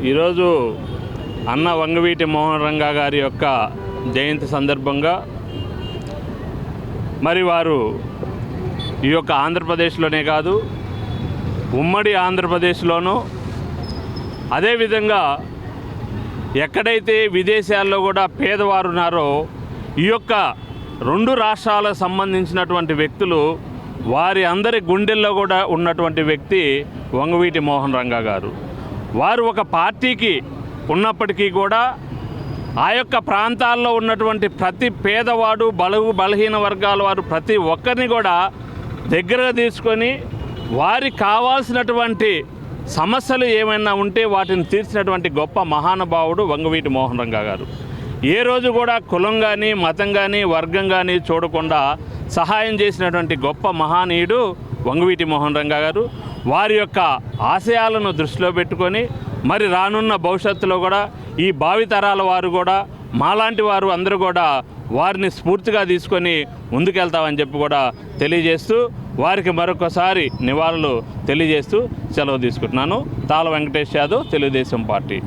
ఈరోజు అన్న వంగవీటి మోహన్ రంగా గారి యొక్క జయంతి సందర్భంగా మరి వారు ఈ యొక్క ఆంధ్రప్రదేశ్లోనే కాదు ఉమ్మడి ఆంధ్రప్రదేశ్లోనూ అదేవిధంగా ఎక్కడైతే విదేశాల్లో కూడా పేదవారు ఉన్నారో ఈ యొక్క రెండు రాష్ట్రాలకు సంబంధించినటువంటి వ్యక్తులు వారి అందరి గుండెల్లో కూడా ఉన్నటువంటి వ్యక్తి వంగవీటి మోహన్ రంగా గారు. వారు ఒక పార్టీకి ఉన్నప్పటికీ కూడా ఆ యొక్క ప్రాంతాల్లో ఉన్నటువంటి ప్రతి పేదవాడు బలహీన వర్గాల వారు ప్రతి ఒక్కరిని కూడా దగ్గరగా తీసుకొని వారికి కావాల్సినటువంటి సమస్యలు ఏమైనా ఉంటే వాటిని తీర్చినటువంటి గొప్ప మహానుభావుడు వంగవీటి మోహన్ రంగా గారు. ఏ రోజు కూడా కులం కానీ మతం కానీ వర్గం కానీ చూడకుండా సహాయం చేసినటువంటి గొప్ప మహానీయుడు వంగవీటి మోహన్ రంగా గారు. వారి యొక్క ఆశయాలను దృష్టిలో పెట్టుకొని మరి రానున్న భవిష్యత్తులో కూడా ఈ భావితరాల వారు కూడా మాలాంటి వారు అందరూ కూడా వారిని స్ఫూర్తిగా తీసుకొని ముందుకెళ్తామని చెప్పి కూడా తెలియజేస్తూ వారికి మరొకసారి నివాళులు తెలియజేస్తూ సెలవు తీసుకుంటున్నాను. తాళ వెంకటేష్ యాదవ్, తెలుగుదేశం పార్టీ.